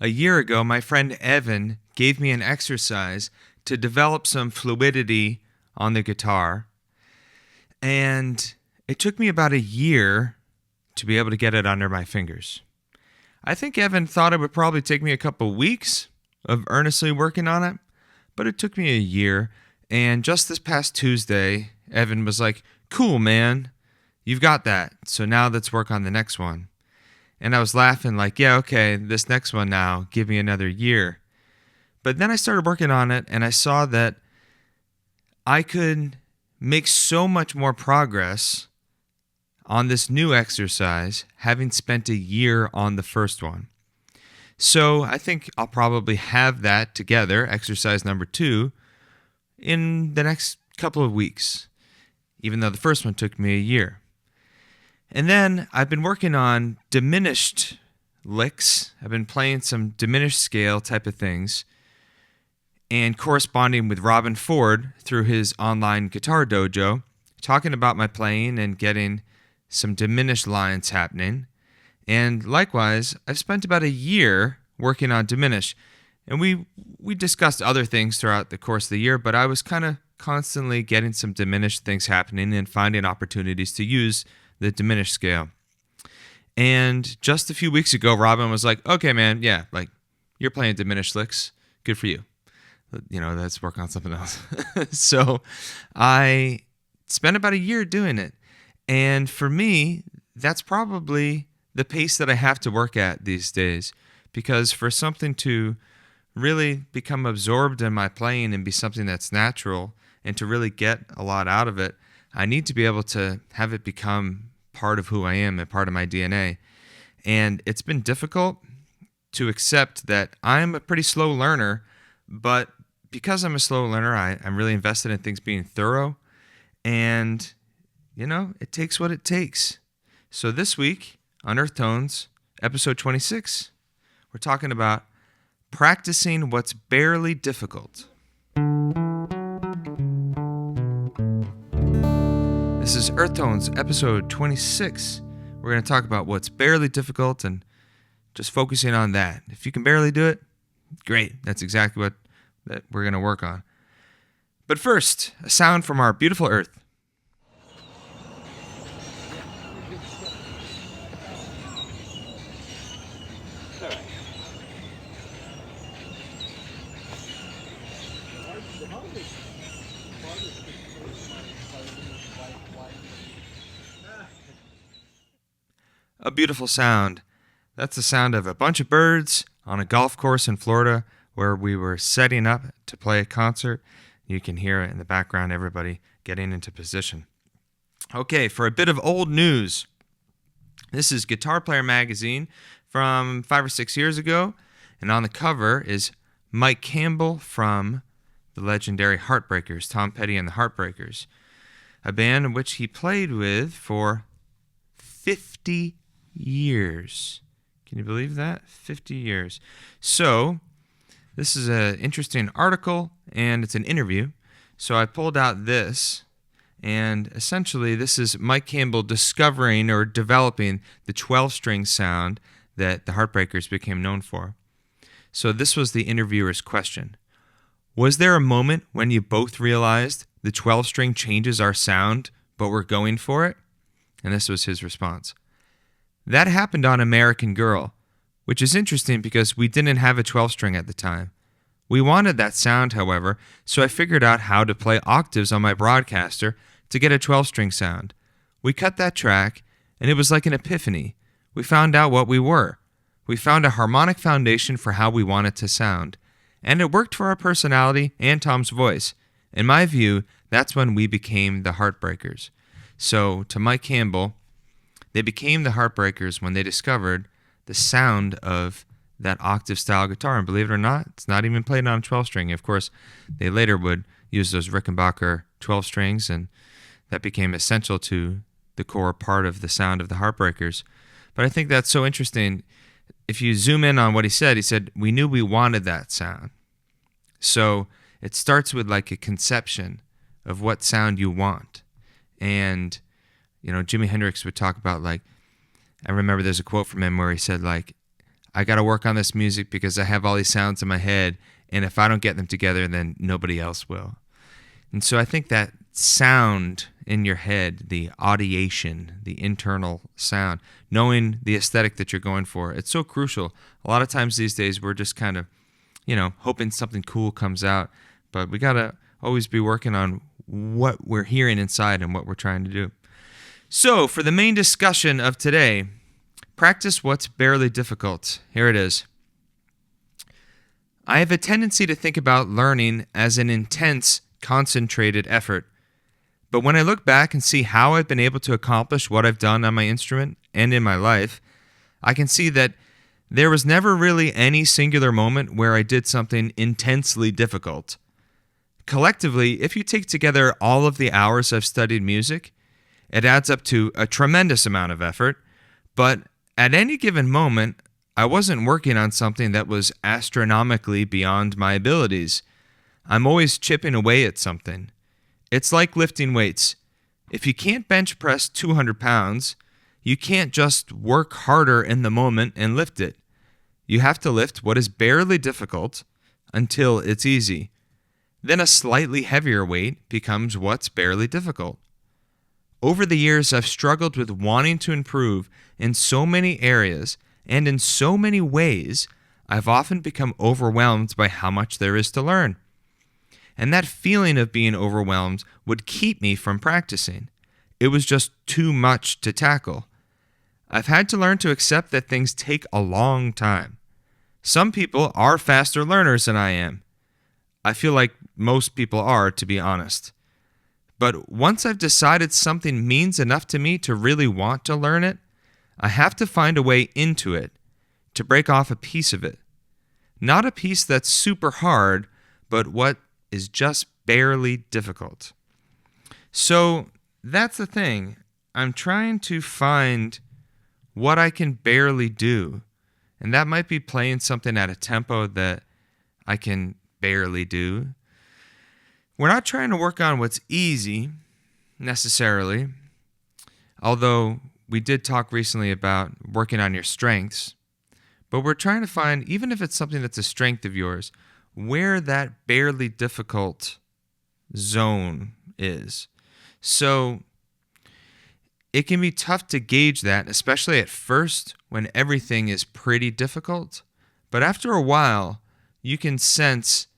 A year ago, my friend Evan gave me an exercise to develop some fluidity on the guitar, and it took me about a year to be able to get it under my fingers. I think Evan thought it would probably take me a couple weeks of earnestly working on it, but it took me a year, and just this past Tuesday, Evan was like, "Cool, man, you've got that, so now let's work on the next one." And I was laughing like, yeah, okay, this next one now, give me another year. But then I started working on it, and I saw that I could make so much more progress on this new exercise, having spent a year on the first one. So I think I'll probably have that together, exercise number 2, in the next couple of weeks, even though the first one took me a year. And then I've been working on diminished licks. I've been playing some diminished scale type of things and corresponding with Robin Ford through his online guitar dojo, talking about my playing and getting some diminished lines happening. And likewise, I've spent about a year working on diminished. And we discussed other things throughout the course of the year, but I was kind of constantly getting some diminished things happening and finding opportunities to use the diminished scale. And just a few weeks ago, Robin was like, "Okay, man, yeah, like you're playing diminished licks. Good for you. Let's work on something else." So I spent about a year doing it. And for me, that's probably the pace that I have to work at these days, because for something to really become absorbed in my playing and be something that's natural and to really get a lot out of it, I need to be able to have it become part of who I am and part of my DNA. And it's been difficult to accept that I'm a pretty slow learner, but because I'm a slow learner, I'm really invested in things being thorough. And, it takes what it takes. So this week on Earth Tones, episode 26, we're talking about practicing what's barely difficult. This is Earth Tones, episode 26. We're going to talk about what's barely difficult and just focusing on that. If you can barely do it, great. That's exactly what that we're going to work on. But first, a sound from our beautiful Earth. A beautiful sound. That's the sound of a bunch of birds on a golf course in Florida where we were setting up to play a concert. You can hear it in the background, everybody getting into position. Okay, for a bit of old news. This is Guitar Player magazine from 5 or 6 years ago, and on the cover is Mike Campbell from the legendary Heartbreakers, Tom Petty and the Heartbreakers, a band in which he played with for 50 years. Can you believe that? 50 years. So, this is an interesting article, and it's an interview. So I pulled out this, and essentially this is Mike Campbell discovering or developing the 12-string sound that the Heartbreakers became known for. So this was the interviewer's question. Was there a moment when you both realized the 12-string changes our sound, but we're going for it? And this was his response. That happened on American Girl, which is interesting because we didn't have a 12-string at the time. We wanted that sound, however, so I figured out how to play octaves on my broadcaster to get a 12-string sound. We cut that track, and it was like an epiphany. We found out what we were. We found a harmonic foundation for how we wanted to sound. And it worked for our personality and Tom's voice. In my view, that's when we became the Heartbreakers. So, to Mike Campbell, they became the Heartbreakers when they discovered the sound of that octave-style guitar. And believe it or not, it's not even played on a 12-string. Of course, they later would use those Rickenbacker 12 strings, and that became essential to the core part of the sound of the Heartbreakers. But I think that's so interesting. If you zoom in on what he said, we knew we wanted that sound. So it starts with like a conception of what sound you want. And Jimi Hendrix would talk about, like, I remember there's a quote from him where he said, like, I got to work on this music because I have all these sounds in my head, and if I don't get them together, then nobody else will. And so I think that sound in your head, the audiation, the internal sound, knowing the aesthetic that you're going for, it's so crucial. A lot of times these days we're just kind of, hoping something cool comes out, but we got to always be working on what we're hearing inside and what we're trying to do. So for the main discussion of today, practice what's barely difficult. Here it is. I have a tendency to think about learning as an intense, concentrated effort. But when I look back and see how I've been able to accomplish what I've done on my instrument and in my life, I can see that there was never really any singular moment where I did something intensely difficult. Collectively, if you take together all of the hours I've studied music, it adds up to a tremendous amount of effort, but at any given moment, I wasn't working on something that was astronomically beyond my abilities. I'm always chipping away at something. It's like lifting weights. If you can't bench press 200 pounds, you can't just work harder in the moment and lift it. You have to lift what is barely difficult until it's easy. Then a slightly heavier weight becomes what's barely difficult. Over the years, I've struggled with wanting to improve in so many areas and in so many ways, I've often become overwhelmed by how much there is to learn. And that feeling of being overwhelmed would keep me from practicing. It was just too much to tackle. I've had to learn to accept that things take a long time. Some people are faster learners than I am. I feel like most people are, to be honest. But once I've decided something means enough to me to really want to learn it, I have to find a way into it, to break off a piece of it. Not a piece that's super hard, but what is just barely difficult. So that's the thing. I'm trying to find what I can barely do. And that might be playing something at a tempo that I can barely do. We're not trying to work on what's easy, necessarily. Although we did talk recently about working on your strengths. But we're trying to find, even if it's something that's a strength of yours, where that barely difficult zone is. So it can be tough to gauge that, especially at first when everything is pretty difficult. But after a while, you can sense,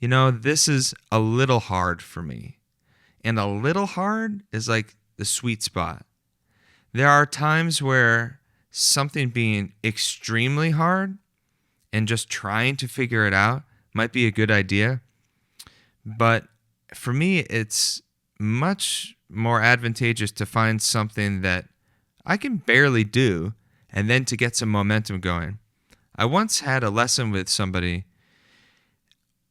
this is a little hard for me. And a little hard is like the sweet spot. There are times where something being extremely hard and just trying to figure it out might be a good idea. But for me, it's much more advantageous to find something that I can barely do and then to get some momentum going. I once had a lesson with somebody.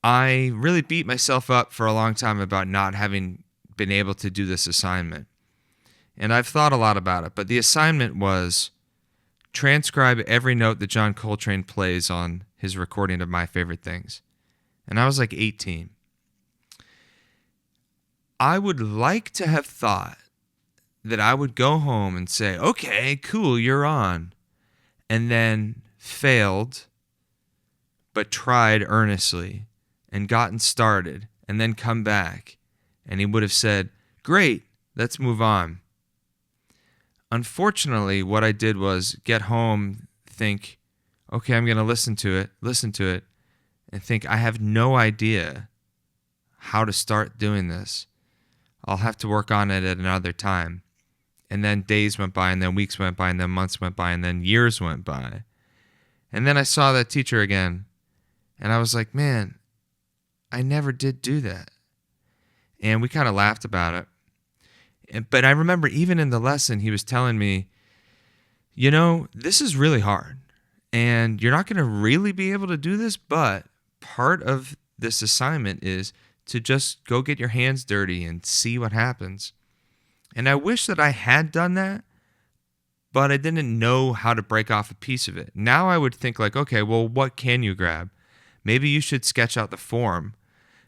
I really beat myself up for a long time about not having been able to do this assignment. And I've thought a lot about it, but the assignment was transcribe every note that John Coltrane plays on his recording of My Favorite Things. And I was like 18. I would like to have thought that I would go home and say, okay, cool, you're on. And then failed, but tried earnestly and gotten started and then come back. And he would have said, great, let's move on. Unfortunately, what I did was get home, think, okay, I'm going to listen to it, and think I have no idea how to start doing this. I'll have to work on it at another time. And then days went by, and then weeks went by, and then months went by, and then years went by. And then I saw that teacher again, and I was like, man, I never did do that. And we kind of laughed about it. But I remember even in the lesson, he was telling me, this is really hard. And you're not going to really be able to do this, but part of this assignment is to just go get your hands dirty and see what happens. And I wish that I had done that, but I didn't know how to break off a piece of it. Now I would think like, okay, well, what can you grab? Maybe you should sketch out the form.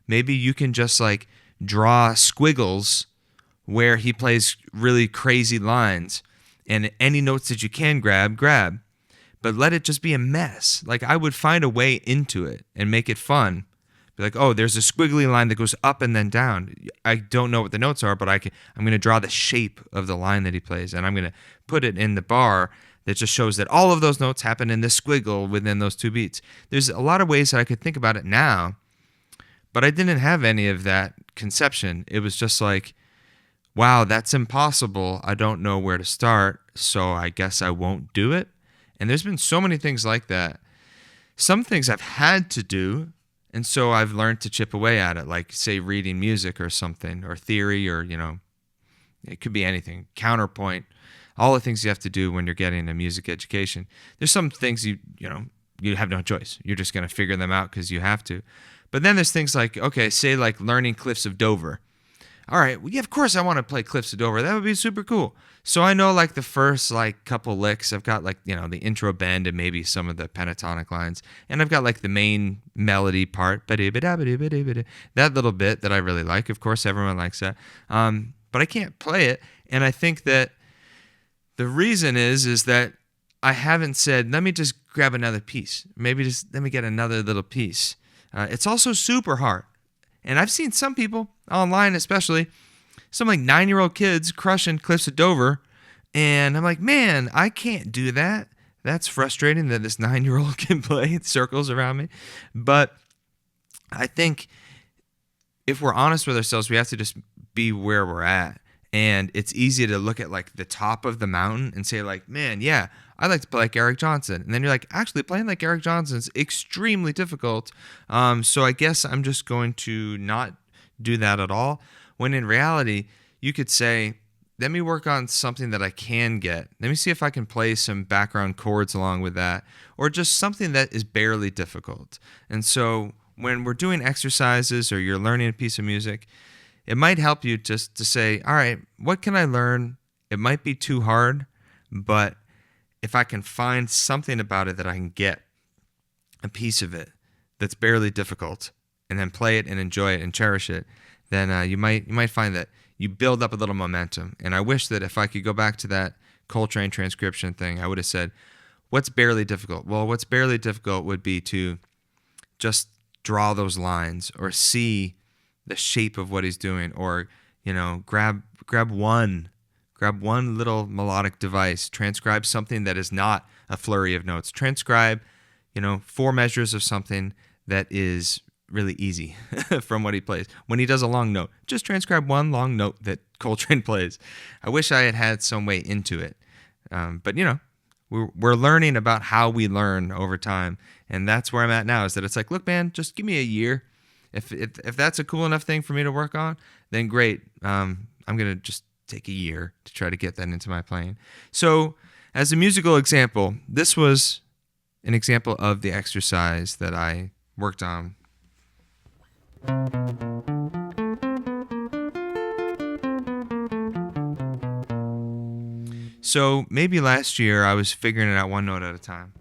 Maybe you can just like draw squiggles where he plays really crazy lines, and any notes that you can grab. but let it just be a mess. Like I would find a way into it and make it fun. Be like, oh, there's a squiggly line that goes up and then down. I don't know what the notes are, but I'm going to draw the shape of the line that he plays, and I'm going to put it in the bar that just shows that all of those notes happen in this squiggle within those 2 beats. There's a lot of ways that I could think about it now, but I didn't have any of that conception. It was just like, wow, that's impossible. I don't know where to start, so I guess I won't do it. And there's been so many things like that. Some things I've had to do, and so I've learned to chip away at it, like, say, reading music or something, or theory, or, it could be anything, counterpoint, all the things you have to do when you're getting a music education. There's some things you have no choice. You're just going to figure them out because you have to. But then there's things like, okay, say like learning Cliffs of Dover. All right, well, yeah, of course I want to play Cliffs of Dover. That would be super cool. So I know like the first like couple licks. I've got like, the intro bend and maybe some of the pentatonic lines. And I've got like the main melody part. That little bit that I really like. Of course, everyone likes that. But I can't play it. And I think that the reason is that I haven't said, let me just grab another piece. Maybe just let me get another little piece. It's also super hard. And I've seen some people online, especially some like 9-year-old kids crushing Cliffs of Dover. And I'm like, man, I can't do that. That's frustrating that this 9-year-old can play circles around me. But I think if we're honest with ourselves, we have to just be where we're at. And it's easy to look at like the top of the mountain and say like, man, yeah, I like to play like Eric Johnson. And then you're like, actually playing like Eric Johnson is extremely difficult. So I guess I'm just going to not do that at all. When in reality, you could say, let me work on something that I can get. Let me see if I can play some background chords along with that, or just something that is barely difficult. And so when we're doing exercises or you're learning a piece of music, it might help you just to say, all right, what can I learn? It might be too hard, but if I can find something about it that I can get, a piece of it that's barely difficult, and then play it and enjoy it and cherish it, then you might find that you build up a little momentum. And I wish that if I could go back to that Coltrane transcription thing, I would have said, what's barely difficult? Well, what's barely difficult would be to just draw those lines or see the shape of what he's doing, or grab one little melodic device, transcribe something that is not a flurry of notes, transcribe 4 measures of something that is really easy from what he plays. When he does a long note, just transcribe one long note that Coltrane plays. I wish I had had some way into it, but we're learning about how we learn over time, and that's where I'm at now. Is that it's like, look, man, just give me a year. If that's a cool enough thing for me to work on, then great. I'm going to just take a year to try to get that into my playing. So as a musical example, this was an example of the exercise that I worked on. So maybe last year I was figuring it out one note at a time.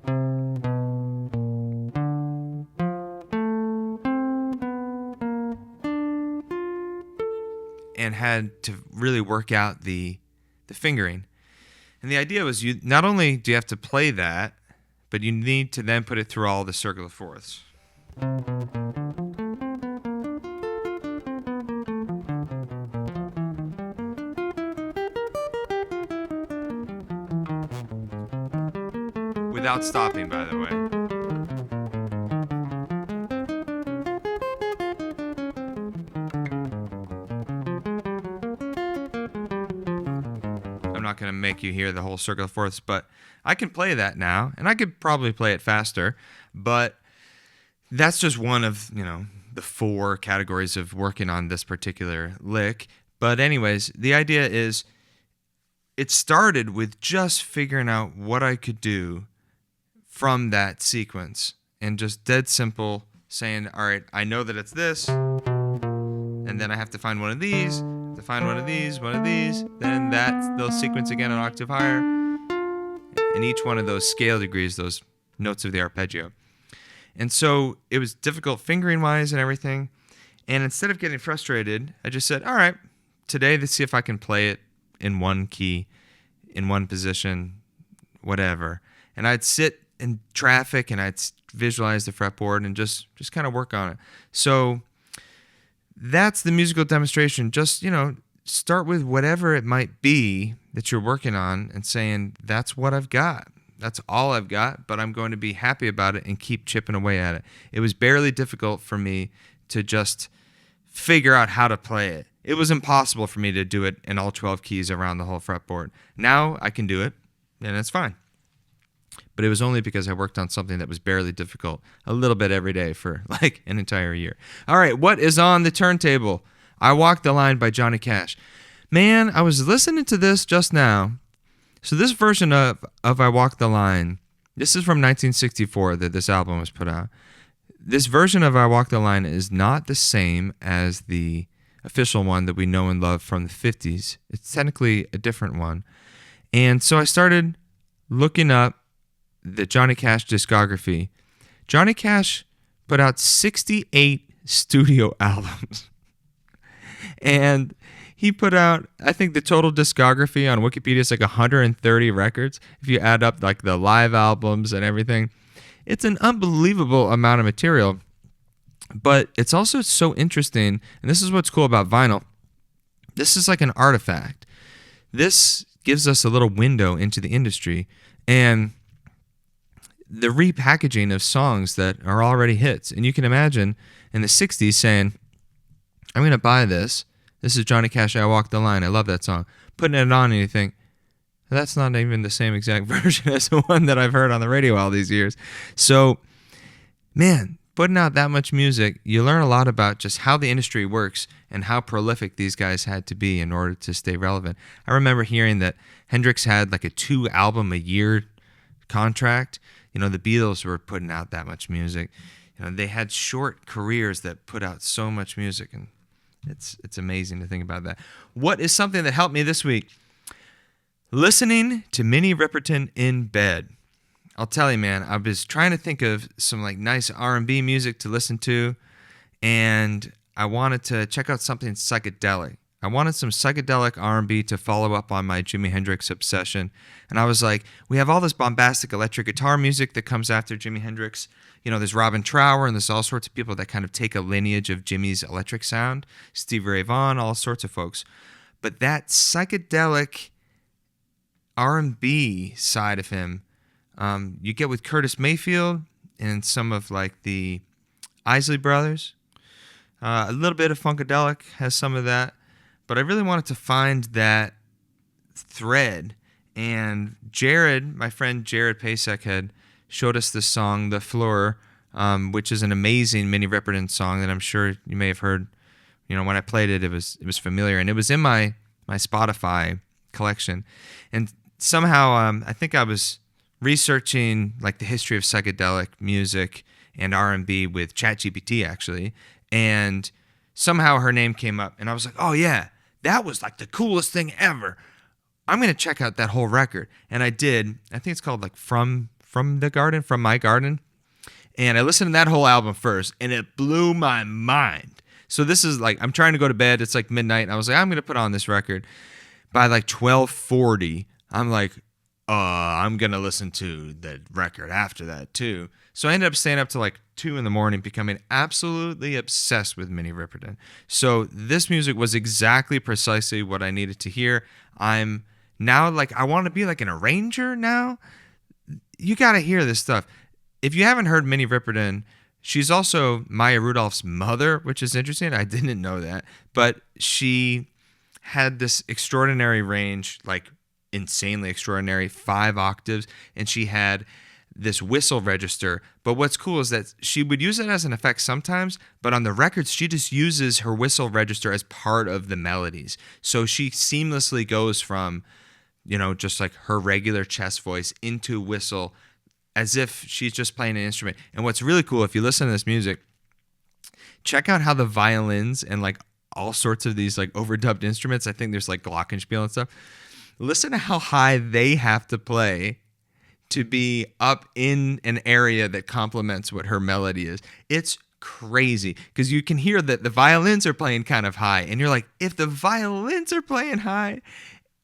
And had to really work out the fingering. And the idea was, you not only do you have to play that, but you need to then put it through all the circular fourths. Without stopping, by the way. I'm not going to make you hear the whole circle of fourths, but I can play that now, and I could probably play it faster, but that's just one of, the 4 categories of working on this particular lick. But anyways, the idea is it started with just figuring out what I could do from that sequence, and just dead simple saying, all right, I know that it's this, and then I have to find one of these, to find one of these, then they'll sequence again an octave higher, and each one of those scale degrees, those notes of the arpeggio. And so it was difficult fingering wise and everything, and instead of getting frustrated, I just said, all right, today let's see if I can play it in one key, in one position, whatever. And I'd sit in traffic, and I'd visualize the fretboard and just kind of work on it. So that's the musical demonstration. Just, start with whatever it might be that you're working on and saying, that's what I've got. That's all I've got, but I'm going to be happy about it and keep chipping away at it. It was barely difficult for me to just figure out how to play it. It was impossible for me to do it in all 12 keys around the whole fretboard. Now I can do it, and it's fine. But it was only because I worked on something that was barely difficult a little bit every day for like an entire year. All right, what is on the turntable? I Walk the Line by Johnny Cash. Man, I was listening to this just now. So this version of I Walk the Line, this is from 1964 that this album was put out. This version of I Walk the Line is not the same as the official one that we know and love from the 50s. It's technically a different one. And so I started looking up the Johnny Cash discography. Johnny Cash put out 68 studio albums. And he put out, I think the total discography on Wikipedia is like 130 records. If you add up like the live albums and everything, it's an unbelievable amount of material. But it's also so interesting, and this is what's cool about vinyl. This is like an artifact. This gives us a little window into the industry and the repackaging of songs that are already hits. And you can imagine in the 60s saying, I'm going to buy this. This is Johnny Cash, I Walk the Line. I love that song. Putting it on and you think, that's not even the same exact version as the one that I've heard on the radio all these years. So, man, putting out that much music, you learn a lot about just how the industry works and how prolific these guys had to be in order to stay relevant. I remember hearing that Hendrix had like a 2-album-a-year contract. The Beatles were putting out that much music. They had short careers that put out so much music, and it's amazing to think about that. What is something that helped me this week? Listening to Minnie Riperton in bed. I'll tell you, man, I was trying to think of some like nice R&B music to listen to, and I wanted to check out something psychedelic. I wanted some psychedelic R&B to follow up on my Jimi Hendrix obsession. And I was like, we have all this bombastic electric guitar music that comes after Jimi Hendrix. There's Robin Trower and there's all sorts of people that kind of take a lineage of Jimmy's electric sound. Stevie Ray Vaughan, all sorts of folks. But that psychedelic R&B side of him, you get with Curtis Mayfield and some of like the Isley Brothers. A little bit of Funkadelic has some of that. But I really wanted to find that thread. And my friend Jared Pasek had showed us this song, The Floor, which is an amazing Minnie Riperton song that I'm sure you may have heard. When I played it, it was familiar. And it was in my Spotify collection. And somehow I think I was researching like the history of psychedelic music and R&B with ChatGPT actually. And somehow her name came up. And I was like, oh yeah. That was like the coolest thing ever. I'm going to check out that whole record. And I did. I think it's called like From My Garden. And I listened to that whole album first, and it blew my mind. So this is like, I'm trying to go to bed. It's like midnight. And I was like, I'm going to put on this record. By like 12:40, I'm like, I'm going to listen to the record after that too. So I ended up staying up to like 2 a.m, becoming absolutely obsessed with Minnie Riperton. So this music was exactly precisely what I needed to hear. I'm now like, I want to be like an arranger now. You got to hear this stuff. If you haven't heard Minnie Riperton, she's also Maya Rudolph's mother, which is interesting. I didn't know that. But she had this extraordinary range, like insanely extraordinary, 5 octaves, and she had this whistle register. But what's cool is that she would use it as an effect sometimes, but on the records, she just uses her whistle register as part of the melodies. So she seamlessly goes from, just like her regular chest voice into whistle as if she's just playing an instrument. And what's really cool, if you listen to this music, check out how the violins and like all sorts of these like overdubbed instruments, I think there's like glockenspiel and stuff. Listen to how high they have to play to be up in an area that complements what her melody is. It's crazy because you can hear that the violins are playing kind of high, and you're like, if the violins are playing high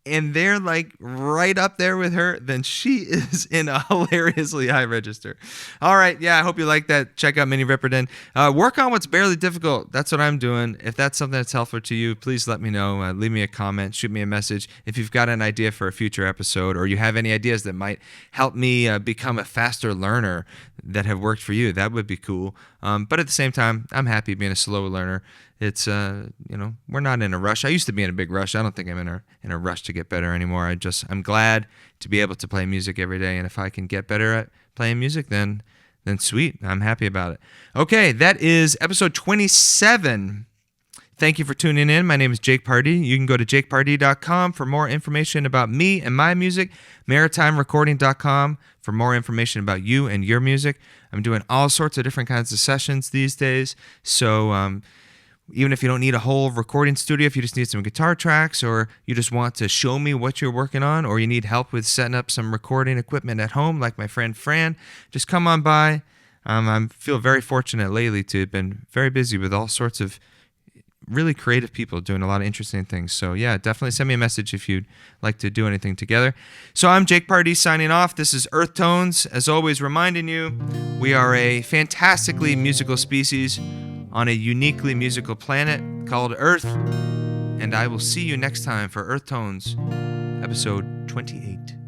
and they're like right up there with her, then she is in a hilariously high register. All right, yeah, I hope you like that. Check out Minnie Riperton. Work on what's barely difficult. That's what I'm doing. If that's something that's helpful to you, please let me know. Leave me a comment, shoot me a message. If you've got an idea for a future episode, or you have any ideas that might help me become a faster learner that have worked for you, that would be cool. But at the same time, I'm happy being a slow learner. It's we're not in a rush. I used to be in a big rush. I don't think I'm in a rush to get better anymore. I'm glad to be able to play music every day, and if I can get better at playing music, then sweet. I'm happy about it. Okay, that is episode 27. Thank you for tuning in. My name is Jake Pardee. You can go to jakepardee.com for more information about me and my music, maritimerecording.com for more information about you and your music. I'm doing all sorts of different kinds of sessions these days, so even if you don't need a whole recording studio, if you just need some guitar tracks, or you just want to show me what you're working on, or you need help with setting up some recording equipment at home, like my friend Fran, just come on by. I feel very fortunate lately to have been very busy with all sorts of really creative people doing a lot of interesting things. So yeah, definitely send me a message if you'd like to do anything together. So I'm Jake Pardee signing off. This is Earth Tones, as always reminding you we are a fantastically musical species on a uniquely musical planet called Earth. And I will see you next time for Earth Tones, episode 28.